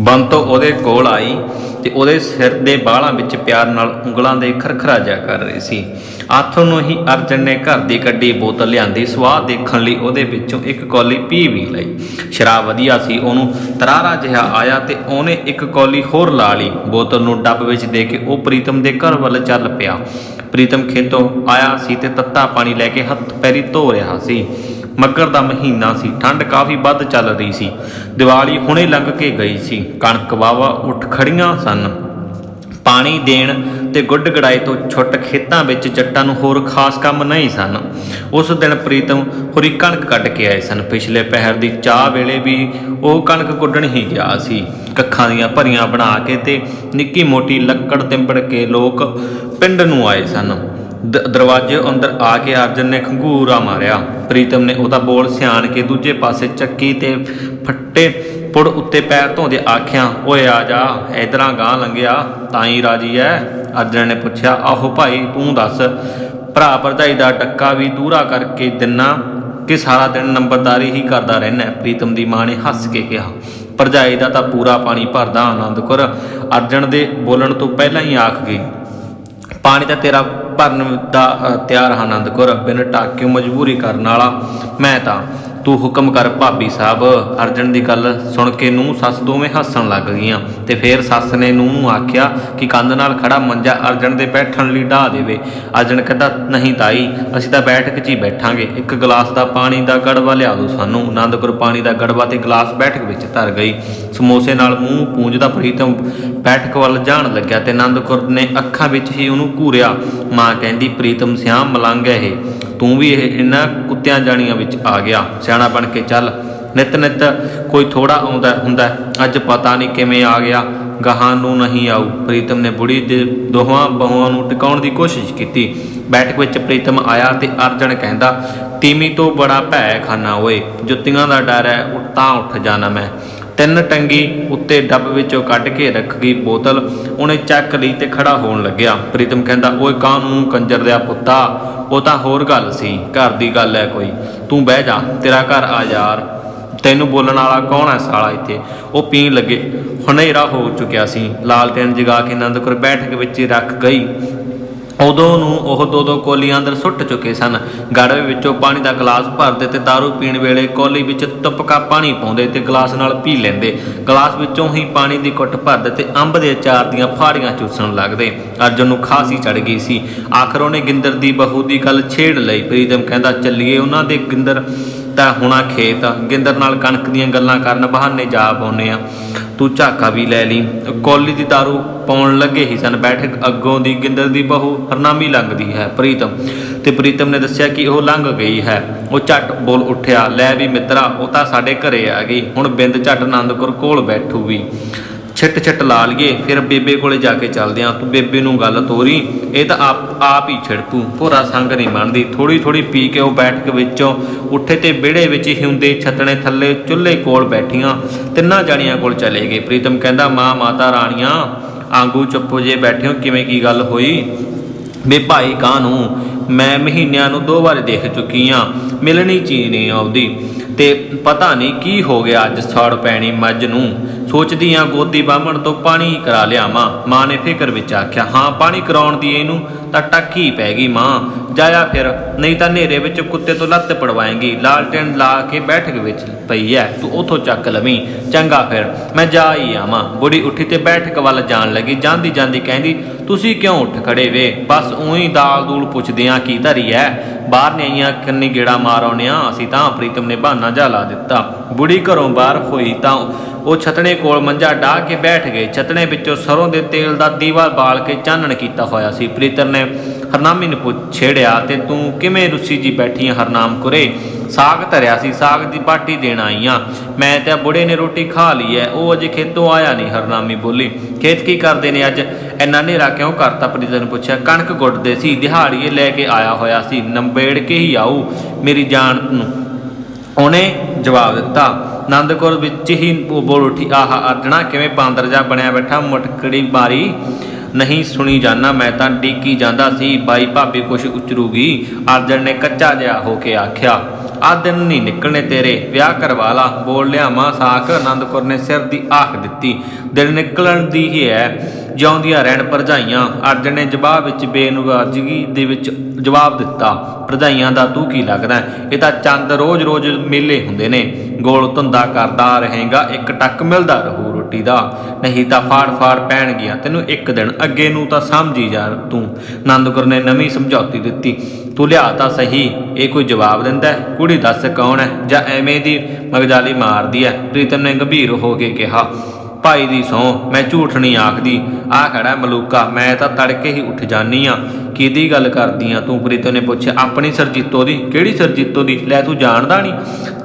ਬੰਤੋ ਉਹਦੇ ਕੋਲ ਆਈ ਤੇ ਉਹਦੇ ਸਿਰ ਦੇ ਬਾਲਾਂ ਵਿੱਚ ਪਿਆਰ ਨਾਲ ਉਂਗਲਾਂ ਦੇ ਖਰਖਰਾ ਜਿਹਾ ਕਰ ਰਹੀ ਸੀ। ਆਥੋਂ ਨੂੰ ਹੀ ਅਰਜਨ ਨੇ ਘਰ ਦੀ ਕੱਢੀ ਬੋਤਲ ਲਿਆਂਦੀ। ਸਵਾਦ ਦੇਖਣ ਲਈ ਉਹਦੇ ਵਿੱਚੋਂ ਇੱਕ ਕੌਲੀ ਪੀ ਵੀ ਲਈ। ਸ਼ਰਾਬ ਵਧੀਆ ਸੀ। ਉਹਨੂੰ ਤਰਾਰਾ ਜਿਹਾ ਆਇਆ ਤੇ ਉਹਨੇ ਇੱਕ ਕੌਲੀ ਹੋਰ ਲਾ ਲਈ। ਬੋਤਲ ਨੂੰ ਡੱਬ ਵਿੱਚ ਦੇ ਕੇ ਉਹ ਪ੍ਰੀਤਮ ਦੇ ਘਰ ਵੱਲ ਚੱਲ ਪਿਆ। ਪ੍ਰੀਤਮ ਖੇਤੋਂ ਆਇਆ ਸੀ ਤੇ ਤੱਤਾ ਪਾਣੀ ਲੈ ਕੇ ਹੱਥ ਪੈਰੀ ਧੋ ਰਿਹਾ ਸੀ। ਮੱਘਰ ਦਾ ਮਹੀਨਾ ਸੀ। ਠੰਡ ਕਾਫੀ ਵੱਧ ਚੱਲ ਰਹੀ ਸੀ। ਦੀਵਾਲੀ ਹੁਣੇ ਲੰਘ ਕੇ ਗਈ ਸੀ। ਕਣਕ ਵਾਹਵਾ ਉੱਠ ਖੜੀਆਂ ਸਨ। ਪਾਣੀ ਦੇਣ ਤੇ ਗੁੱਡ ਗੜਾਈ ਤੋਂ ਛੁੱਟ ਖੇਤਾਂ ਵਿੱਚ ਜੱਟਾਂ ਨੂੰ ਹੋਰ ਖਾਸ ਕੰਮ ਨਹੀਂ ਸਨ। ਉਸ ਦਿਨ ਪ੍ਰੀਤਮ ਹੋਰੀ ਕਣਕ ਕੱਢ ਕੇ ਆਏ ਸਨ। ਪਿਛਲੇ ਪਹਿਰ ਦੀ ਚਾਹ ਵੇਲੇ ਵੀ ਉਹ ਕਣਕ ਗੁੱਡਣ ਹੀ ਗਿਆ ਸੀ। ਕੱਖਾਂ ਦੀਆਂ ਭਰੀਆਂ ਬਣਾ ਕੇ ਤੇ ਨਿੱਕੀ ਮੋਟੀ ਲੱਕੜ ਤਿੰਬੜ ਕੇ ਲੋਕ ਪਿੰਡ ਨੂੰ ਆਏ ਸਨ। ਦਰਵਾਜ਼ੇ ਅੰਦਰ ਆ ਕੇ ਅਰਜਨ ਨੇ ਖੰਗੂਰਾ ਮਾਰਿਆ। ਪ੍ਰੀਤਮ ਨੇ ਉਹਦਾ ਬੋਲ ਸਿਆਣ ਕੇ ਦੂਜੇ ਪਾਸੇ ਚੱਕੀ ਤੇ ਫੱਟੇ ਪੁੜ ਉੱਤੇ ਪੈਰ ਧੋਂਦੇ ਆਖਿਆ, ਓਏ ਆ ਜਾ, ਇਧਰਾਂ ਗਾਂਹ ਲੰਘਿਆ, ਤਾਂ ਹੀ ਰਾਜੀ ਐ? ਅਰਜਨ ਨੇ ਪੁੱਛਿਆ। ਆਹੋ ਭਾਈ, ਤੂੰ ਦੱਸ, ਭਰਾ ਭਰਜਾਈ ਦਾ ਡੱਕਾ ਵੀ ਦੂਰਾ ਕਰਕੇ ਦਿਨਾ ਕਿ ਸਾਰਾ ਦਿਨ ਨੰਬਰਦਾਰੀ ਹੀ ਕਰਦਾ ਰਹਿਣਾ? ਪ੍ਰੀਤਮ ਦੀ ਮਾਂ ਨੇ ਹੱਸ ਕੇ ਕਿਹਾ। ਭਰਜਾਈ ਦਾ ਤਾਂ ਪੂਰਾ ਪਾਣੀ ਭਰਦਾ ਆਨੰਦ ਕੌਰ ਅਰਜਨ ਦੇ ਬੋਲਣ ਤੋਂ ਪਹਿਲਾਂ ਹੀ ਆਖ ਗਈ। ਪਾਣੀ ਤਾਂ ਤੇਰਾ ਭਰਨ ਦਾ ਤਿਆਰ ਹਾਂ ਆਨੰਦ ਕੌਰ, ਬਿਨ ਟਾਕਿਓ ਮਜਬੂਰੀ ਕਰਨ ਵਾਲਾ ਮੈਂ ਤਾਂ। ਤੂੰ ਹੁਕਮ ਕਰ ਭਾਬੀ ਸਾਹਿਬ। ਅਰਜਨ ਦੀ ਗੱਲ ਸੁਣ ਕੇ ਨੂੰਹ ਸੱਸ ਦੋਵੇਂ ਹੱਸਣ ਲੱਗ ਗਈਆਂ ਤੇ ਫਿਰ ਸੱਸ ਨੇ ਨੂੰਹ ਨੂੰ ਆਖਿਆ ਕਿ ਕੰਧ ਨਾਲ ਖੜਾ ਮੰਜਾ ਅਰਜਨ ਦੇ ਬੈਠਣ ਲਈ ਢਾਹ ਦੇਵੇ। ਅਰਜਨ ਕਹਿੰਦਾ, ਨਹੀਂ ਤਾਈ, ਅਸੀਂ ਤਾਂ ਬੈਠਕ 'ਚ ਹੀ ਬੈਠਾਂਗੇ। ਇੱਕ ਗਲਾਸ ਦਾ ਪਾਣੀ ਦਾ ਗੜਵਾ ਲਿਆ ਦਿਓ ਸਾਨੂੰ। ਆਨੰਦ ਕੌਰ ਪਾਣੀ ਦਾ ਗੜਵਾ ਤੇ ਗਲਾਸ ਬੈਠਕ ਵਿੱਚ ਧਰ ਗਈ। ਸਮੋਸੇ ਨਾਲ ਮੂੰਹ ਪੂੰਝਦਾ ਪ੍ਰੀਤਮ ਬੈਠਕ ਵੱਲ ਜਾਣ ਲੱਗਿਆ ਤੇ ਆਨੰਦ ਕੌਰ ਨੇ ਅੱਖਾਂ ਵਿੱਚ ਹੀ ਉਹਨੂੰ ਘੂਰਿਆ। ਮਾਂ ਕਹਿੰਦੀ, ਪ੍ਰੀਤਮ ਸਿਆਹ ਮਲੰਗ ਹੈ ਇਹ, ਤੂੰ ਵੀ ਇਹਨਾਂ ਕੁੱਤਿਆਂ ਜਾਣੀਆਂ ਵਿੱਚ ਆ ਗਿਆ। ਸਿਆਣਾ ਬਣ ਕੇ ਚੱਲ। ਨਿੱਤ ਨਿੱਤ ਕੋਈ ਥੋੜਾ ਆਉਂਦਾ ਹੁੰਦਾ, ਅੱਜ ਪਤਾ ਨਹੀਂ ਕਿਵੇਂ ਆ ਗਿਆ, ਗਾਹਾਂ ਨੂੰ ਨਹੀਂ ਆਊ। ਪ੍ਰੀਤਮ ਨੇ ਬੁੜੀ ਦੇ ਦੋਹਾਂ ਬਾਹਾਂ ਨੂੰ ਟਿਕਾਉਣ ਦੀ ਕੋਸ਼ਿਸ਼ ਕੀਤੀ। ਬੈਠਕ ਵਿੱਚ ਪ੍ਰੀਤਮ ਆਇਆ ਤੇ ਅਰਜਨ ਕਹਿੰਦਾ, ਤੀਮੀ ਤੋਂ ਬੜਾ ਭੈ ਖਾਨਾ ਓਏ, ਜੁੱਤੀਆਂ ਦਾ ਡਰ ਹੈ, ਤਾਂ ਉੱਠ ਜਾਣਾ ਮੈਂ। ਤਿੰਨ ਟੰਗੀ ਉੱਤੇ ਡੱਬ ਵਿੱਚੋਂ ਕੱਢ ਕੇ ਰੱਖ ਗਈ ਬੋਤਲ ਉਹਨੇ ਚੱਕ ਲਈ ਤੇ ਖੜਾ ਹੋਣ ਲੱਗਿਆ। ਪ੍ਰੀਤਮ ਕਹਿੰਦਾ, ਓਏ ਕਾਹਨੂੰ ਕੰਜਰ ਦਿਆ ਪੁੱਤਾ, ਉਹ ਤਾਂ ਹੋਰ ਗੱਲ ਸੀ, ਘਰ ਦੀ ਗੱਲ ਹੈ ਕੋਈ, ਤੂੰ ਬਹਿ ਜਾ, ਤੇਰਾ ਘਰ ਆ ਯਾਰ, ਤੈਨੂੰ ਬੋਲਣ ਵਾਲਾ ਕੌਣ ਹੈ ਸਾਲਾ ਇੱਥੇ? ਉਹ ਪੀਣ ਲੱਗੇ। ਹਨੇਰਾ ਹੋ ਚੁੱਕਿਆ ਸੀ। ਲਾਲਟੇਨ ਜਗਾ ਕੇ ਆਨੰਦ ਕੌਰ ਬੈਠਕ ਵਿੱਚ ਰੱਖ ਗਈ। ਉਦੋਂ ਨੂੰ ਉਹ ਦੋ ਕੋਲੀਆਂ ਅੰਦਰ ਸੁੱਟ ਚੁੱਕੇ ਸਨ। ਗੜਵੇ ਵਿੱਚੋਂ ਪਾਣੀ ਦਾ ਗਲਾਸ ਭਰਦੇ ਤੇ ਦਾਰੂ ਪੀਣ ਵੇਲੇ ਕੌਲੀ ਵਿੱਚ ਤੁਪਕਾ ਪਾਣੀ ਪਾਉਂਦੇ ਤੇ ਗਲਾਸ ਨਾਲ ਪੀ ਲੈਂਦੇ। ਗਲਾਸ ਵਿੱਚੋਂ ਹੀ ਪਾਣੀ ਦੀ ਘੁੱਟ ਭਰਦੇ ਤੇ ਅੰਬ ਦੇ ਅਚਾਰ ਦੀਆਂ ਫਾੜੀਆਂ ਚੂਸਣ ਲੱਗਦੇ। ਅਰਜਨ ਨੂੰ ਖਾਂਸੀ ਚੜ੍ਹ ਗਈ ਸੀ। ਆਖਰ ਉਹਨੇ ਗਿੰਦਰ ਦੀ ਬਹੂ ਦੀ ਗੱਲ ਛੇੜ ਲਈ। ਪ੍ਰੀਤਮ ਕਹਿੰਦਾ, ਚੱਲੀਏ ਉਹਨਾਂ ਦੇ ਗਿੰਦਰ ਤਾਂ ਹੁਣਾ ਖੇਤ, ਗਿੰਦਰ ਨਾਲ ਕਣਕ ਦੀਆਂ ਗੱਲਾਂ ਕਰਨ ਬਹਾਨੇ ਜਾ ਪਾਉਂਦੇ ਆ, ਤੂੰ ਝਾਕਾ ਵੀ ਲੈ ਲਈ। ਕੌਲੀ ਦੀ ਦਾਰੂ ਪਾਉਣ ਲੱਗੇ ਹੀ ਸਨ। ਬੈਠਕ ਅੱਗੋਂ ਦੀ ਗਿੰਦਰ ਦੀ ਬਹੂ ਹਰਨਾਮੀ ਲੰਘਦੀ ਹੈ। ਪ੍ਰੀਤਮ ਨੇ ਦੱਸਿਆ ਕਿ ਉਹ ਲੰਘ ਗਈ ਹੈ। ਉਹ ਝੱਟ ਬੋਲ ਉੱਠਿਆ, ਲੈ ਵੀ ਮਿੱਤਰਾ, ਉਹ ਤਾਂ ਸਾਡੇ ਘਰੇ ਆ ਗਈ, ਹੁਣ ਬਿੰਦ ਝੱਟ ਆਨੰਦ ਕੌਰ ਕੋਲ ਬੈਠੂਗੀ। ਛਿੱਟ ਲਾ ਲਈਏ, ਫਿਰ ਬੇਬੇ ਕੋਲੇ ਜਾ ਕੇ ਚੱਲਦੇ ਹਾਂ। ਤੂੰ ਬੇਬੇ ਨੂੰ ਗੱਲ ਤੋਰੀ, ਇਹ ਤਾਂ ਆਪ ਹੀ ਛਿੜਪੂ, ਭੋਰਾ ਸੰਗ ਨਹੀਂ ਮੰਨਦੀ। ਥੋੜੀ ਪੀ ਕੇ ਉਹ ਬੈਠਕ ਵਿੱਚੋਂ ਉੱਠੇ ਤੇ ਵਿਹੜੇ ਵਿੱਚ ਹੀ ਹੁੰਦੇ ਛੱਤਣੇ ਥੱਲੇ ਚੁੱਲ੍ਹੇ ਕੋਲ ਬੈਠੀਆਂ ਤਿੰਨਾਂ ਜਾਣੀਆਂ ਕੋਲ ਚਲੇ ਗਏ। ਪ੍ਰੀਤਮ ਕਹਿੰਦਾ, ਮਾਤਾ ਰਾਣੀਆਂ ਆਂਗੂ ਚੁੱਪ ਜੇ ਬੈਠੇ ਹੋ, ਕਿਵੇਂ ਕੀ ਗੱਲ ਹੋਈ? ਵੇ ਭਾਈ ਕਾਹਨੂੰ, ਮੈਂ ਮਹੀਨਿਆਂ ਨੂੰ 2 ਵਾਰ ਦੇਖ ਚੁੱਕੀ ਹਾਂ, ਮਿਲਣੀ ਚੀਜ਼ ਨਹੀਂ ਆਉਂਦੀ ਤੇ ਪਤਾ ਨਹੀਂ ਕੀ ਹੋ ਗਿਆ, ਅੱਜ ਸੜ ਪੈਣੀ ਮੱਝ ਨੂੰ। ਸੋਚਦੀ ਹਾਂ ਗੋਦੀ ਬਾਹਮਣ ਤੋਂ ਪਾਣੀ ਕਰਾ ਲਿਆਵਾਂ। ਮਾਂ ਨੇ ਫਿਕਰ ਵਿੱਚ ਆਖਿਆ। ਹਾਂ, ਪਾਣੀ ਕਰਾਉਣ ਦੀ ਇਹਨੂੰ ਤਾਂ ਟੱਕੀ ਪੈ ਗਈ ਮਾਂ, ਜਾਇਆ ਫਿਰ, ਨਹੀਂ ਤਾਂ ਹਨੇਰੇ ਵਿੱਚ ਕੁੱਤੇ ਤੋਂ ਲੱਤ ਪੜਵਾਏਂਗੀ। ਲਾਲਟੇਨ ਲਾ ਕੇ ਬੈਠਕ ਵਿੱਚ ਪਈ ਐ, ਤੂੰ ਉੱਥੋਂ ਚੱਕ ਲਵੀਂ। ਚੰਗਾ ਫਿਰ ਮੈਂ ਜਾ ਹੀ ਆਵਾਂ। ਬੁੜੀ ਉੱਠੀ ਤੇ ਬੈਠਕ ਵੱਲ ਜਾਣ ਲੱਗੀ। ਜਾਂਦੀ ਕਹਿੰਦੀ, ਤੁਸੀਂ ਕਿਉਂ ਉੱਠ ਖੜੇ ਵੇ? ਬਸ ਊਂ ਦਾਲ ਦੂਲ ਪੁੱਛਦੇ ਆ ਕੀ ਧਰੀ ਐ, ਬਾਹਰ ਨੇ ਆਈਆਂ ਕੰਨੀ ਗੇੜਾ ਮਾਰ ਆਉਂਦੇ ਆ ਅਸੀਂ ਤਾਂ। ਪ੍ਰੀਤਮ ਨੇ ਬਹਾਨਾ ਜਾ ਲਾ ਦਿੱਤਾ। ਬੁੜੀ ਘਰੋਂ ਬਾਹਰ ਹੋਈ ਤਾਂ ਉਹ ਛਤਣੇ ਕੋਲ ਮੰਜਾ ਡਾਹ ਕੇ ਬੈਠ ਗਏ। ਛਤਣੇ ਵਿੱਚੋਂ ਸਰੋਂ ਦੇ ਤੇਲ ਦਾ ਦੀਵਾ ਬਾਲ ਕੇ ਚਾਨਣ ਕੀਤਾ ਹੋਇਆ ਸੀ। ਪ੍ਰੀਤਮ ਨੇ ਹਰਨਾਮੀ ਨੂੰ ਛੇੜਿਆ, ਤੇ ਤੂੰ ਕਿਵੇਂ ਰੁੱਸੀ ਜੀ ਬੈਠੀ ਆ ਹਰਨਾਮ ਕੁਰੇ? ਸਾਗ ਧਰਿਆ ਸੀ, ਸਾਗ ਦੀ ਬਾਟੀ ਦੇਣ ਆਈ ਆ ਮੈਂ, ਤੇ ਬੁੜੇ ਨੇ ਰੋਟੀ ਖਾ ਲਈ ਐ, ਉਹ ਅਜੇ ਖੇਤੋਂ ਆਇਆ ਨਹੀਂ। ਹਰਨਾਮੀ ਬੋਲੀ। ਖੇਤ ਕੀ ਕਰਦੇ ਨੇ ਅੱਜ, ਇੰਨਾ ਹਨੇਰਾ ਕਿਉਂ ਕਰਤਾ? ਪ੍ਰੀਤਮ ਨੇ ਪੁੱਛਿਆ। ਕਣਕ ਗੁੱਟਦੇ ਸੀ, ਦਿਹਾੜੀਏ ਲੈ ਕੇ ਆਇਆ ਹੋਇਆ ਸੀ, ਨੰਬੇੜ ਕੇ ਹੀ ਆਊ ਮੇਰੀ ਜਾਨ ਨੂੰ, ਉਹਨੇ ਜਵਾਬ ਦਿੱਤਾ। ਆਨੰਦ ਕੌਰ ਵਿੱਚ ਹੀ ਬੋਲ ਉੱਠੀ, ਆਹ ਅਰਜਣਾ ਕਿਵੇਂ ਬਾਂਦਰ ਜਾ ਬਣਿਆ ਬੈਠਾ, ਮੁਟਕੜੀ ਮਾਰੀ ਨਹੀਂ ਸੁਣੀ ਜਾਨਾ, ਮੈਂ ਤਾਂ ਡੀਕੀ ਜਾਂਦਾ ਸੀ ਬਾਈ ਭਾਬੀ ਕੁਛ ਉਚਰੂਗੀ। ਅਰਜਨ ਨੇ ਕੱਚਾ ਜਿਹਾ ਹੋ ਕੇ ਆਖਿਆ। ਆ ਦਿਨ ਨਹੀਂ ਨਿਕਲਣੇ ਤੇਰੇ, ਵਿਆਹ ਕਰਵਾ ਲਾ। ਬੋਲ ਲਿਆਵਾਂ ਸਾਕ, ਆਨੰਦ ਕੌਰ ਨੇ ਸਿਰ ਦੀ ਆਖ ਦਿੱਤੀ। ਦਿਨ ਨਿਕਲਣ ਦੀ ਹੀ ਹੈ, ਜਿਉਂਦੀਆਂ ਰਹਿਣ ਭਰਜਾਈਆਂ। ਅਰਜਨ ਨੇ ਜਵਾਬ ਵਿੱਚ ਬੇਨਵਾਜ਼ਗੀ ਦੇ ਵਿੱਚ ਜਵਾਬ ਦਿੱਤਾ, ਭਰਜਾਈਆਂ ਦਾ ਤੂੰ ਕੀ ਲੱਗਦਾ? ਇਹ ਤਾਂ ਚੰਦ ਰੋਜ਼-ਰੋਜ਼ ਮੇਲੇ ਹੁੰਦੇ ਨੇ। ਗੋਲ ਧੰਦਾ ਕਰਦਾ ਰਹੇਗਾ, ਇੱਕ ਟੱਕ ਮਿਲਦਾ ਰਹੂ ਰੋਟੀ ਦਾ, ਨਹੀਂ ਤਾਂ ਫਾੜ ਪੈਣਗੀਆਂ ਤੈਨੂੰ ਇੱਕ ਦਿਨ। ਅੱਗੇ ਨੂੰ ਤਾਂ ਸਮਝੀ ਜਾ ਤੂੰ। ਆਨੰਦ ਕੌਰ ਨੇ ਨਵੀਂ ਸਮਝੌਤੀ ਦਿੱਤੀ। ਤੂੰ ਲਿਆ ਤਾਂ ਸਹੀ, ਇਹ ਕੋਈ ਜਵਾਬ ਦਿੰਦਾ? ਕੁੜੀ ਦੱਸ ਕੌਣ ਹੈ, ਜਾਂ ਐਵੇਂ ਦੀ ਮਗਜਾਲੀ ਮਾਰਦੀ ਹੈ? ਪ੍ਰੀਤਮ ਨੇ ਗੰਭੀਰ ਹੋ ਕੇ ਕਿਹਾ। ਭਾਈ ਦੀ ਸਹੁੰ, ਮੈਂ ਝੂਠ ਨਹੀਂ ਆਖਦੀ। ਆ ਖੜਾ ਮਲੂਕਾ, ਮੈਂ ਤਾਂ ਤੜਕੇ ਹੀ ਉੱਠ ਜਾਨੀ ਆ। ਕਿਹਦੀ ਗੱਲ ਕਰਦੀ ਆ ਤੂੰ? ਪ੍ਰੀਤਮ ਨੇ ਪੁੱਛਿਆ। ਆਪਣੀ ਸਰਜੀਤੋ ਦੀ। ਕਿਹੜੀ ਸਰਜੀਤੋ ਦੀ? ਲੈ ਤੂੰ ਜਾਣਦਾ ਨਹੀਂ?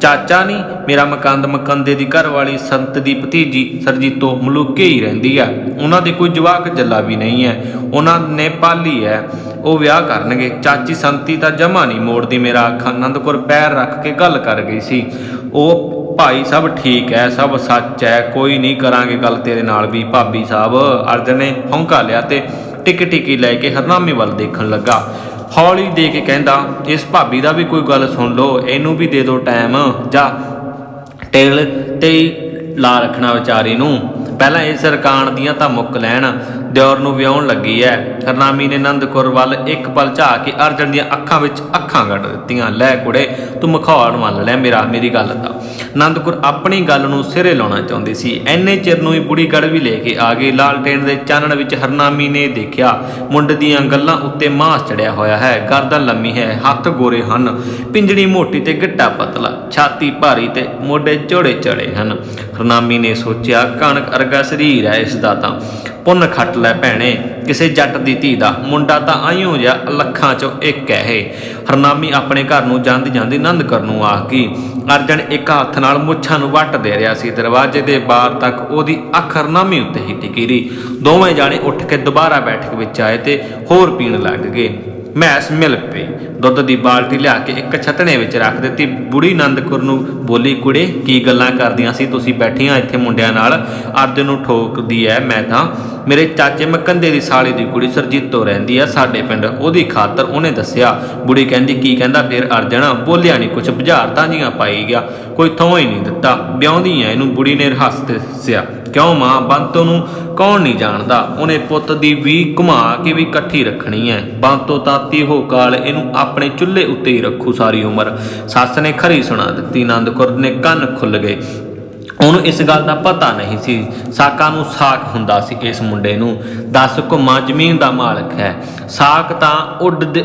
ਚਾਚਾ ਨਹੀਂ ਮੇਰਾ ਮਕੰਦੇ ਦੀ ਘਰ ਵਾਲੀ ਸੰਤ ਦੀ ਭਤੀਜੀ ਸਰਜੀਤੋ ਮਲੂਕੇ ਹੀ ਰਹਿੰਦੀ ਆ। ਉਹਨਾਂ ਦੇ ਕੋਈ ਜਵਾਕ ਜੱਲਾ ਵੀ ਨਹੀਂ ਹੈ, ਉਹਨਾਂ ਨੇ ਪਾਲੀ ਹੈ, ਉਹ ਵਿਆਹ ਕਰਨਗੇ। ਚਾਚੀ ਸੰਤੀ ਤਾਂ ਜਮਾ ਨਹੀਂ ਮੋੜਦੀ ਮੇਰਾ ਅੱਖਾਂ। ਆਨੰਦ ਕੌਰ ਪੈਰ ਰੱਖ ਕੇ ਗੱਲ ਕਰ ਗਈ ਸੀ। ਉਹ ਭਾਈ ਸਭ ਠੀਕ ਹੈ, ਸਭ ਸੱਚ ਹੈ, ਕੋਈ ਨਹੀਂ ਕਰਾਂਗੇ ਗੱਲ ਤੇਰੇ ਨਾਲ ਵੀ ਭਾਬੀ ਸਾਹਿਬ। ਅਰਜਨ ਨੇ ਹੌਂਕਾ ਲਿਆ ਤੇ ਟਿਕੀ ਲੈ ਕੇ ਹਰਨਾਮੇ ਵੱਲ ਦੇਖਣ ਲੱਗਾ। ਹੌਲੀ ਦੇ ਕੇ ਕਹਿੰਦਾ, ਇਸ ਭਾਬੀ ਦਾ ਵੀ ਕੋਈ ਗੱਲ ਸੁਣ ਲਓ, ਇਹਨੂੰ ਵੀ ਦੇ ਦਿਓ ਟਾਈਮ। ਜਾਂ ਟੇਲ ਤੇ ਲਾ ਰੱਖਣਾ ਵਿਚਾਰੀ ਨੂੰ, ਪਹਿਲਾਂ ਇਸ ਰਕਾਨ ਦੀਆਂ ਤਾਂ ਮੁੱਕ ਲੈਣ। ਦਿਓਰ ਨੂੰ ਵਿਆਹੁਣ ਲੱਗੀ ਐ। ਹਰਨਾਮੀ ਨੇ ਆਨੰਦ ਕੌਰ ਵੱਲ ਇੱਕ ਪਲ ਝਾਕ ਕੇ ਅਰਜਨ ਦੀਆਂ ਅੱਖਾਂ ਵਿੱਚ ਅੱਖਾਂ ਕੱਢ ਦਿੱਤੀਆਂ। ਲੈ ਕੁੜੇ, ਤੂੰ ਮਖੌਲ ਮੰਨ ਲੈ ਮੇਰੀ ਗੱਲ ਦਾ। ਆਨੰਦ ਕੌਰ ਆਪਣੀ ਗੱਲ ਨੂੰ ਸਿਰੇ ਲਾਉਣਾ ਚਾਹੁੰਦੀ ਸੀ। ਐਨੇ ਚਿਰ ਨੂੰ ਹੀ ਬੁੜੀ ਗੜ ਵੀ ਲੈ ਕੇ ਆ ਗਈ। ਲਾਲਟੇਨ ਦੇ ਚਾਨਣ ਵਿੱਚ ਹਰਨਾਮੀ ਨੇ ਦੇਖਿਆ, ਮੁੰਡੇ ਦੀਆਂ ਗੱਲਾਂ ਉੱਤੇ ਮਾਸ ਚੜਿਆ ਹੋਇਆ ਹੈ, ਗਰਦਨ ਲੰਮੀ ਹੈ, ਹੱਥ ਗੋਰੇ ਹਨ, ਪਿੰਜਣੀ ਮੋਟੀ ਤੇ ਗਿੱਟਾ ਪਤਲਾ, ਛਾਤੀ ਭਾਰੀ ਤੇ ਮੋਢੇ ਚੌੜੇ ਚੜੇ ਹਨ। ਹਰਨਾਮੀ ਨੇ ਸੋਚਿਆ, ਕਣਕ ਅਰਗਾ ਸਰੀਰ ਹੈ ਇਸ ਦਾ ਤਾਂ। ਪੁੰਨ ਖੱਟ ਲੈ ਭੈਣੇ, ਕਿਸੇ ਜੱਟ ਦੀ ਧੀ ਦਾ। ਮੁੰਡਾ ਤਾਂ ਆਇਓ ਜਿਹਾ ਲੱਖਾਂ ਚੋਂ ਇੱਕ ਹੈ ਇਹ। ਹਰਨਾਮੀ ਆਪਣੇ ਘਰ ਨੂੰ ਜਾਂਦੀ ਆਨੰਦ ਕੌਰ ਨੂੰ ਆਖ ਗਈ। ਅਰਜਨ ਇੱਕ ਹੱਥ ਨਾਲ ਮੁੱਛਾਂ ਨੂੰ ਵੱਟ ਦੇ ਰਿਹਾ ਸੀ। ਦਰਵਾਜ਼ੇ ਦੇ ਬਾਹਰ ਤੱਕ ਉਹਦੀ ਅੱਖ ਹਰਨਾਮੀ ਉੱਤੇ ਹੀ ਟਿਕੀ ਰਹੀ। ਦੋਵੇਂ ਜਾਣੇ ਉੱਠ ਕੇ ਦੁਬਾਰਾ ਬੈਠਕ ਵਿੱਚ ਆਏ ਤੇ ਹੋਰ ਪੀਣ ਲੱਗ ਗਏ। ਮੈਸ ਮਿਲ ਪਈ। ਦੁੱਧ ਦੀ ਬਾਲਟੀ ਲਿਆ ਕੇ ਇੱਕ ਛਤਣੇ ਵਿੱਚ ਰੱਖ ਦਿੱਤੀ। ਬੁੜੀ ਆਨੰਦ ਕੌਰ ਨੂੰ ਬੋਲੀ, ਕੁੜੇ ਕੀ ਗੱਲਾਂ ਕਰਦੀਆਂ ਸੀ ਤੁਸੀਂ ਬੈਠੀਆਂ ਇੱਥੇ ਮੁੰਡਿਆਂ ਨਾਲ? ਅਰਜਨ ਨੂੰ ਠੋਕਦੀ ਐ, ਮੈਂ ਤਾਂ ਮੇਰੇ ਚਾਚੇ ਮਕੰਦੇ ਦੀ ਸਾਲੀ ਦੀ ਕੁੜੀ ਸਰਜੀਤੋ ਰਹਿੰਦੀ ਆ ਸਾਡੇ ਪਿੰਡ, ਉਹਦੀ ਖਾਤਰ ਉਹਨੇ ਦੱਸਿਆ। ਬੁੜੀ ਕਹਿੰਦੀ, ਕੀ ਕਹਿੰਦਾ ਫਿਰ? ਅਰਜਨ ਬੋਲਿਆ ਨਹੀਂ ਕੁਛ, ਬੁਝਾਰਤਾਂ ਜੀਆਂ ਪਾਈ ਗਿਆ, ਕੋਈ ਥੋਂ ਹੀ ਨਹੀਂ ਦਿੱਤਾ। ਵਿਆਹੁੰਦੀ ਐ ਇਹਨੂੰ, ਬੁੜੀ ਨੇ ਹੱਸ ਦੱਸਿਆ। ਕਿਉਂ ਮਾਂ, ਬੰਤੋ ਨੂੰ ਕੌਣ ਨਹੀਂ ਜਾਣਦਾ? ਉਹਨੇ ਪੁੱਤ ਦੀ ਵੀ ਘੁਮਾ ਕੇ ਵੀ ਇਕੱਠੀ ਰੱਖਣੀ ਹੈ। ਬੰਤੋ ਤਾਤੀ ਹੋ ਕਾਲ ਇਹਨੂੰ ਆਪਣੇ ਚੁੱਲ੍ਹੇ ਉੱਤੇ ਹੀ ਰੱਖੂ ਸਾਰੀ ਉਮਰ। ਸੱਸ ਨੇ ਖਰੀ ਸੁਣਾ ਦਿੱਤੀ। ਆਨੰਦ ਕੌਰ ਦੇ ਕੰਨ ਖੁੱਲ ਗਏ। ਉਹਨੂੰ ਇਸ ਗੱਲ ਦਾ ਪਤਾ ਨਹੀਂ ਸੀ। ਸਾਕਾਂ ਨੂੰ ਸਾਕ ਹੁੰਦਾ ਸੀ ਇਸ ਮੁੰਡੇ ਨੂੰ। 10 ਘੁੰਮਾਂ ਜ਼ਮੀਨ ਦਾ ਮਾਲਕ ਹੈ। ਸਾਕ ਤਾਂ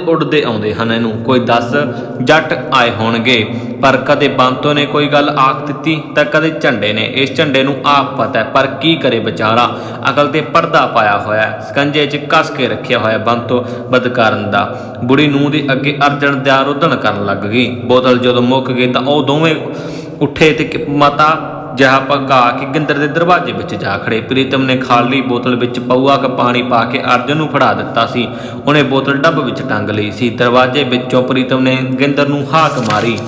ਉੱਡਦੇ ਆਉਂਦੇ ਹਨ ਇਹਨੂੰ। ਕੋਈ 10 ਜੱਟ ਆਏ ਹੋਣਗੇ, ਪਰ ਕਦੇ ਬੰਤੋ ਨੇ ਕੋਈ ਗੱਲ ਆਖ ਦਿੱਤੀ ਤਾਂ ਕਦੇ ਝੰਡੇ ਨੇ। ਇਸ ਝੰਡੇ ਨੂੰ ਆਪ ਪਤਾ ਹੈ, ਪਰ ਕੀ ਕਰੇ ਵਿਚਾਰਾ, ਅਕਲ ਤੇ ਪਰਦਾ ਪਾਇਆ ਹੋਇਆ, ਸਕੰਜੇ 'ਚ ਕੱਸ ਕੇ ਰੱਖਿਆ ਹੋਇਆ ਬੰਤੋ ਬਦਕਾਰਨ ਦਾ। ਬੁੜੀ ਨੂੰਹ ਦੇ ਅੱਗੇ ਅਰਜਨ ਦਾ ਰੋਦਣ ਕਰਨ ਲੱਗ ਗਈ। ਬੋਤਲ ਜਦੋਂ ਮੁੱਕ ਗਈ ਤਾਂ ਉਹ ਦੋਵੇਂ ਉੱਠੇ ਤੇ ਮਾਤਾ ਜਿਹਾ ਭਗਾ ਕੇ ਗਿੰਦਰ ਦੇ ਦਰਵਾਜ਼ੇ ਵਿੱਚ ਜਾ ਖੜੇ। ਪ੍ਰੀਤਮ ਨੇ ਖਾਲੀ ਬੋਤਲ ਵਿੱਚ ਪਊਆ ਕ ਪਾਣੀ ਪਾ ਕੇ ਅਰਜਨ ਨੂੰ ਫੜਾ ਦਿੱਤਾ ਸੀ। ਉਹਨੇ ਬੋਤਲ ਡੱਬ ਵਿੱਚ ਟੰਗ ਲਈ ਸੀ। ਦਰਵਾਜ਼ੇ ਵਿੱਚੋਂ ਪ੍ਰੀਤਮ ਨੇ ਗਿੰਦਰ ਨੂੰ ਹਾਕ ਮਾਰੀ।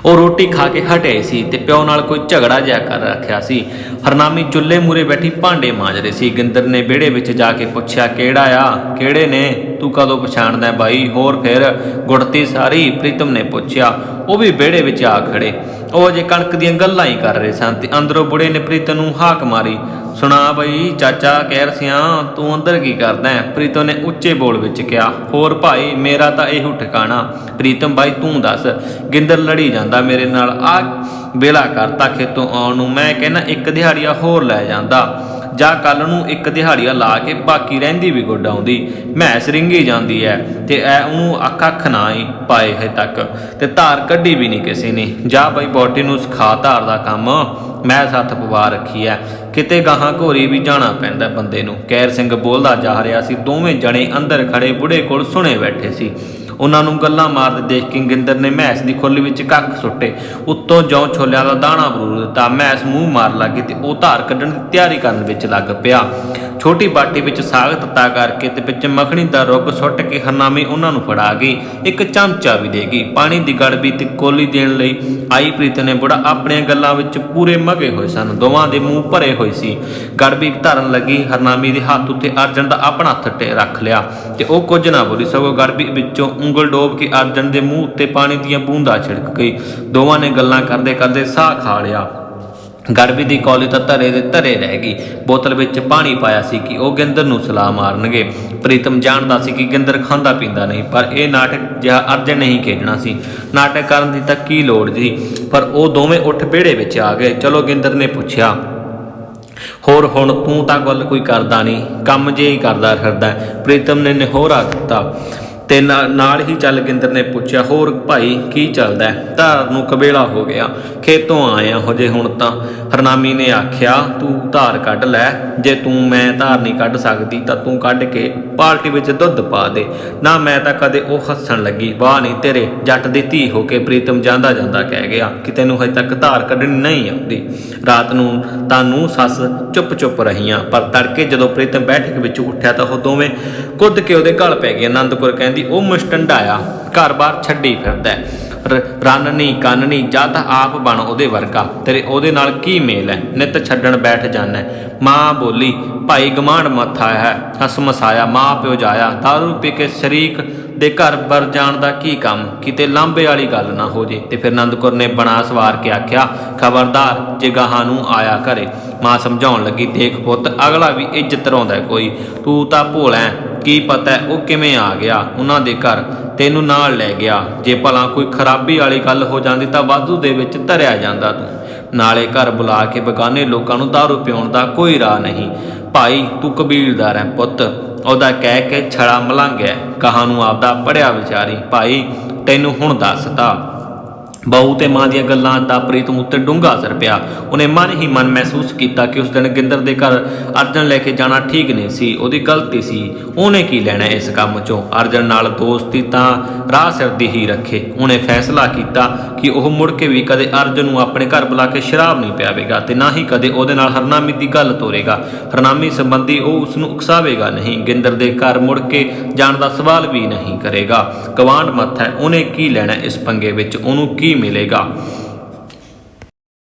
ਉਹ ਰੋਟੀ ਖਾ ਕੇ ਹਟੇ ਸੀ ਤੇ ਪਿਓ ਨਾਲ ਕੋਈ ਝਗੜਾ ਜਿਹਾ ਕਰ ਰੱਖਿਆ ਸੀ। ਹਰਨਾਮੀ ਚੁੱਲ੍ਹੇ ਮੂਰੇ ਬੈਠੀ ਭਾਂਡੇ ਮਾਂਜ ਰਹੀ ਸੀ। ਗਿੰਦਰ ਨੇ ਵਿਹੜੇ ਵਿੱਚ ਜਾ ਕੇ ਪੁੱਛਿਆ, ਕਿਹੜਾ ਆ? ਕਿਹੜੇ ਨੇ? ਤੂੰ ਕਦੋਂ ਪਛਾਣਦਾ ਬਾਈ? ਹੋਰ ਫਿਰ ਗੁੜਤੀ ਸਾਰੀ? ਪ੍ਰੀਤਮ ਨੇ ਪੁੱਛਿਆ। ਉਹ ਵੀ ਵਿਹੜੇ ਵਿੱਚ ਆ ਖੜੇ। ਉਹ ਅਜੇ ਕਣਕ ਦੀਆਂ ਗੱਲਾਂ ਹੀ ਕਰ ਰਹੇ ਸਨ ਤੇ ਅੰਦਰੋਂ ਬੁੜੇ ਨੇ ਪ੍ਰੀਤਮ ਨੂੰ ਹਾਕ ਮਾਰੀ। ਸੁਣਾ ਬਈ, ਚਾਚਾ ਕਹਿ ਰਸਿਆ, ਤੂੰ ਅੰਦਰ ਕੀ ਕਰਦਾ? ਪ੍ਰੀਤਮ ਨੇ ਉੱਚੇ ਬੋਲ ਵਿੱਚ ਕਿਹਾ। ਹੋਰ ਭਾਈ, ਮੇਰਾ ਤਾਂ ਇਹੋ ਠਿਕਾਣਾ। ਪ੍ਰੀਤਮ ਬਾਈ ਤੂੰ ਦੱਸ। ਗਿੰਦਰ ਲੜੀ ਜਾਂਦਾ ਮੇਰੇ ਨਾਲ। ਆ ਵੇਲਾ ਕਰਤਾ ਖੇਤੋਂ ਆਉਣ ਨੂੰ। ਮੈਂ ਕਹਿੰਦਾ ਇੱਕ ਦਿਹਾੜੀਆ ਹੋਰ ਲੈ ਜਾਂਦਾ, ਜਾਂ ਕੱਲ ਨੂੰ ਇੱਕ ਦਿਹਾੜੀਆ ਲਾ ਕੇ ਬਾਕੀ ਰਹਿੰਦੀ ਵੀ ਗੁੱਡ ਆਉਂਦੀ। ਮੈਂਸ ਰਿੰਗੀ ਜਾਂਦੀ ਐ ਤੇ ਉਹਨੂੰ ਅੱਖ ਨਾ ਹੀ ਪਾਏ ਹਜੇ ਤੱਕ, ਤੇ ਧਾਰ ਕੱਢੀ ਵੀ ਨਹੀਂ ਕਿਸੇ ਨੇ। ਜਾ ਬਈ ਬੋਟੀ ਨੂੰ ਸਿਖਾ ਧਾਰ ਦਾ ਕੰਮ, ਮੈਂ ਸੱਥ ਪਵਾ ਰੱਖੀ ਐ। ਕਿਤੇ ਗਾਹਾਂ ਘੋਰੀ ਵੀ ਜਾਣਾ ਪੈਂਦਾ ਬੰਦੇ ਨੂੰ। ਕੈਰ ਸਿੰਘ ਬੋਲਦਾ ਜਾ ਰਿਹਾ ਸੀ। ਦੋਵੇਂ ਜਣੇ ਅੰਦਰ ਖੜੇ ਬੁੜੇ ਕੋਲ ਸੁਣੇ ਬੈਠੇ ਸੀ। ਉਹਨਾਂ ਨੂੰ ਗੱਲਾਂ ਮਾਰਦੇ ਦੇਖ ਕੇ ਗਿੰਦਰ ਨੇ ਮੈਸ ਦੀ ਖੁੱਲ੍ਹ ਵਿੱਚ ਕੱਖ ਸੁੱਟੇ। ਉੱਤੋਂ ਜੌਂ ਛੋਲਿਆਂ ਦਾ ਦਾਣਾ ਬਰੂਰ ਦਿੱਤਾ। ਮੈਸ ਮੂੰਹ ਮਾਰ ਲੱਗੀ ਤੇ ਉਹ ਧਾਰ ਕੱਢਣ ਦੀ ਤਿਆਰੀ ਕਰਨ ਵਿੱਚ ਲੱਗ ਪਿਆ। ਛੋਟੀ ਬਾਟੀ ਵਿੱਚ ਸਾਗ ਤੱਤਾ ਕਰਕੇ ਤੇ ਵਿੱਚ ਮੱਖਣੀ ਦਾ ਰੁੱਗ ਸੁੱਟ ਕੇ ਹਰਨਾਮੀ ਉਹਨਾਂ ਨੂੰ ਫੜਾ ਗਈ। ਇੱਕ ਚਮਚਾ ਵੀ ਦੇ ਗਈ। ਪਾਣੀ ਦੀ ਗੜਬੀ ਤੇ ਕੋਲੀ ਦੇਣ ਲਈ ਆਈ ਪ੍ਰੀਤ ਨੇ ਬੁੜਾ ਆਪਣੀਆਂ ਗੱਲਾਂ ਵਿੱਚ ਪੂਰੇ ਮਗੇ ਹੋਏ ਸਨ। ਦੋਵਾਂ ਦੇ ਮੂੰਹ ਭਰੇ ਹੋਏ ਸੀ। ਗੜਬੀ ਧਰਨ ਲੱਗੀ ਹਰਨਾਮੀ ਦੇ ਹੱਥ ਉੱਤੇ ਅਰਜਨ ਦਾ ਆਪਣਾ ਹੱਥ ਰੱਖ ਲਿਆ ਤੇ ਉਹ ਕੁਝ ਨਾ ਬੋਲੀ, ਸਗੋਂ ਗੜਬੀ ਵਿੱਚੋਂ ਉਂਗਲ ਡੋਬ ਕੇ ਅਰਜਨ ਦੇ ਮੂੰਹ ਉੱਤੇ ਪਾਣੀ ਦੀਆਂ ਬੂੰਦਾਂ ਛਿੜਕ ਗਈ। ਦੋਵਾਂ ਨੇ ਗੱਲਾਂ ਕਰਦੇ ਕਰਦੇ ਸਾਹ ਖਾ ਲਿਆ। ਗੜਬੀ ਦੀ ਕੌਲੀ ਤਾਂ ਧਰੇ ਦੇ ਧਰੇ ਰਹਿ ਗਈ। ਬੋਤਲ ਵਿੱਚ ਪਾਣੀ ਪਾਇਆ ਸੀ ਕਿ ਉਹ ਗਿੰਦਰ ਨੂੰ ਸਲਾਹ ਮਾਰਨਗੇ। ਪ੍ਰੀਤਮ ਜਾਣਦਾ ਸੀ ਕਿ ਗਿੰਦਰ ਖਾਂਦਾ ਪੀਂਦਾ ਨਹੀਂ, ਪਰ ਇਹ ਨਾਟਕ ਜਿਹਾ ਅਰਜਨ ਨਹੀਂ ਖੇਡਣਾ ਸੀ। ਨਾਟਕ ਕਰਨ ਦੀ ਤਾਂ ਕੀ ਲੋੜ ਸੀ। ਪਰ ਉਹ ਦੋਵੇਂ ਉੱਠ ਵਿਹੜੇ ਵਿੱਚ ਆ ਗਏ। ਚਲੋ, ਗਿੰਦਰ ਨੇ ਪੁੱਛਿਆ, ਹੋਰ ਹੁਣ ਤੂੰ ਤਾਂ ਗੱਲ ਕੋਈ ਕਰਦਾ ਨਹੀਂ, ਕੰਮ ਜੇ ਹੀ ਕਰਦਾ ਫਿਰਦਾ। ਪ੍ਰੀਤਮ ਨੇ ਨਿਹੋਰਾ ਦਿੱਤਾ ਤੇ ਨਾਲ ਹੀ ਚੱਲ ਗਿੰਦਰ ਨੇ ਪੁੱਛਿਆ, ਹੋਰ ਭਾਈ ਕੀ ਚੱਲਦਾ? ਧਾਰ ਨੂੰ ਕਬੇਲਾ ਹੋ ਗਿਆ, ਖੇਤੋਂ ਆਇਆ ਹਜੇ ਹੁਣ ਤਾਂ। ਹਰਨਾਮੀ ਨੇ ਆਖਿਆ, ਤੂੰ ਧਾਰ ਕੱਢ ਲੈ, ਜੇ ਤੂੰ ਮੈਂ ਧਾਰ ਨਹੀਂ ਕੱਢ ਸਕਦੀ ਤਾਂ ਤੂੰ ਕੱਢ ਕੇ ਬਾਲਟੀ ਵਿੱਚ ਦੁੱਧ ਪਾ ਦੇ ਨਾ। ਮੈਂ ਤਾਂ ਕਦੇ ਉਹ ਹੱਸਣ ਲੱਗੀ, ਵਾਹ ਨਹੀਂ ਤੇਰੇ ਜੱਟ ਦੀ ਧੀ ਹੋ ਕੇ। ਪ੍ਰੀਤਮ ਜਾਂਦਾ ਜਾਂਦਾ ਕਹਿ ਗਿਆ ਕਿ ਤੈਨੂੰ ਹਜੇ ਤੱਕ ਧਾਰ ਕੱਢਣੀ ਨਹੀਂ ਆਉਂਦੀ। ਰਾਤ ਨੂੰ ਤਾਂ ਨੂੰ ਸੱਸ ਚੁੱਪ ਚੁੱਪ ਰਹੀਆਂ, ਪਰ ਤੜਕੇ ਜਦੋਂ ਪ੍ਰੀਤਮ ਬੈਠਕ ਵਿੱਚ ਉੱਠਿਆ ਤਾਂ ਉਹ ਦੋਵੇਂ ਕੁੱਦ ਕੇ ਉਹਦੇ ਗਲ ਪੈ ਗਏ। ਆਨੰਦਪੁਰ ਕਹਿੰਦੀ, ਉਹ ਮੁਸ਼ਟੰਡਾ ਘਰ-ਬਾਰ ਛੱਡੀ ਫਿਰਦਾ, ਰੰਨ ਕੰਨ ਨਹੀਂ, ਜਾਂ ਤਾਂ ਆਪ ਬਣ ਉਹਦੇ ਵਰਗਾ। ਤੇਰੇ ਉਹਦੇ ਨਾਲ ਕੀ ਮੇਲ ਹੈ? ਨਿੱਤ ਛੱਡਣ ਬੈਠ ਜਾਣਾ। ਮਾਂ ਬੋਲੀ, ਭਾਈ ਗਮਾਂਡ ਮੱਥਾ ਹੈ, ਹੱਸ ਮਸਾਇਆ, ਮਾਂ ਪਿਓ ਜਾਇਆ। ਦਾਰੂ ਪੀ ਕੇ ਸ਼ਰੀਕ ਦੇ ਘਰ ਬਰ ਜਾਣ ਦਾ ਕੀ ਕੰਮ? ਕਿਤੇ ਲਾਂਬੇ ਵਾਲੀ ਗੱਲ ਨਾ ਹੋ ਜੇ। ਤੇ ਫਿਰ ਆਨੰਦਪੁਰ ਨੇ ਬਣਾ ਸਵਾਰ ਕੇ ਆਖਿਆ, ਖਬਰਦਾਰ ਜੇ ਗਾਹਾਂ ਨੂੰ ਆਇਆ ਘਰੇ। ਮਾਂ ਸਮਝਾਉਣ ਲੱਗੀ, ਦੇਖ ਪੁੱਤ, ਅਗਲਾ ਵੀ ਇੱਜ਼ਤ ਰੋਂਦਾ ਕੋਈ, ਤੂੰ ਤਾਂ ਭੋਲਾ, ਕੀ ਪਤਾ ਉਹ ਕਿਵੇਂ ਆ ਗਿਆ ਉਹਨਾਂ ਦੇ ਘਰ, ਤੈਨੂੰ ਨਾਲ ਲੈ ਗਿਆ। ਜੇ ਭਲਾ ਕੋਈ ਖਰਾਬੀ ਵਾਲੀ ਗੱਲ ਹੋ ਜਾਂਦੀ ਤਾਂ ਵਾਧੂ ਦੇ ਵਿੱਚ ਧਰਿਆ ਜਾਂਦਾ ਤੂੰ। ਨਾਲੇ ਘਰ ਬੁਲਾ ਕੇ ਬੇਗਾਨੇ ਲੋਕਾਂ ਨੂੰ ਦਾਰੂ ਪਿਆਉਣ ਦਾ ਕੋਈ ਰਾਹ ਨਹੀਂ। ਭਾਈ ਤੂੰ ਕਬੀਲਦਾਰ ਹੈ ਪੁੱਤ, ਉਹਦਾ ਕਹਿ ਕੇ ਛੜਾ ਮਲੰਘਿਆ, ਕਹਾਂ ਨੂੰ ਆਪਦਾ ਪੜਿਆ ਵਿਚਾਰੀ। ਭਾਈ ਤੈਨੂੰ ਹੁਣ ਦੱਸਦਾ। ਬਹੂ ਤੇ ਮਾਂ ਦੀਆਂ ਗੱਲਾਂ ਦਾ ਪ੍ਰੀਤਮ ਉੱਤੇ ਡੂੰਘਾ ਅਸਰ ਪਿਆ। ਉਹਨੇ ਮਨ ਹੀ ਮਨ ਮਹਿਸੂਸ ਕੀਤਾ ਕਿ ਉਸ ਦਿਨ ਗਿੰਦਰ ਦੇ ਘਰ ਅਰਜਨ ਲੈ ਕੇ ਜਾਣਾ ਠੀਕ ਨਹੀਂ ਸੀ। ਉਹਦੀ ਗਲਤੀ ਸੀ। ਉਹਨੇ ਕੀ ਲੈਣਾ ਇਸ ਕੰਮ 'ਚੋਂ? ਅਰਜਨ ਨਾਲ ਦੋਸਤੀ ਤਾਂ ਰਾਹ ਸਿਰ ਦੀ ਹੀ ਰੱਖੇ। ਉਹਨੇ ਫੈਸਲਾ ਕੀਤਾ ਕਿ ਉਹ ਮੁੜ ਕੇ ਵੀ ਕਦੇ ਅਰਜਨ ਨੂੰ ਆਪਣੇ ਘਰ ਬੁਲਾ ਕੇ ਸ਼ਰਾਬ ਨਹੀਂ ਪਿਆਵੇਗਾ ਤੇ ਨਾ ਹੀ ਕਦੇ ਉਹਦੇ ਨਾਲ ਹਰਨਾਮੀ ਦੀ ਗੱਲ ਤੋਰੇਗਾ। ਹਰਨਾਮੀ ਸੰਬੰਧੀ ਉਹ ਉਸ ਨੂੰ ਉਕਸਾਵੇਗਾ ਨਹੀਂ। ਗਿੰਦਰ ਦੇ ਘਰ ਮੁੜ ਕੇ ਜਾਣ ਦਾ ਸਵਾਲ ਵੀ ਨਹੀਂ ਕਰੇਗਾ। ਗਵਾਂਢ ਮੱਥਾ, ਉਹਨੇ ਕੀ ਲੈਣਾ ਇਸ ਪੰਗੇ ਵਿੱਚ? ਉਹਨੂੰ ਕੀ ਮਿਲੇਗਾ?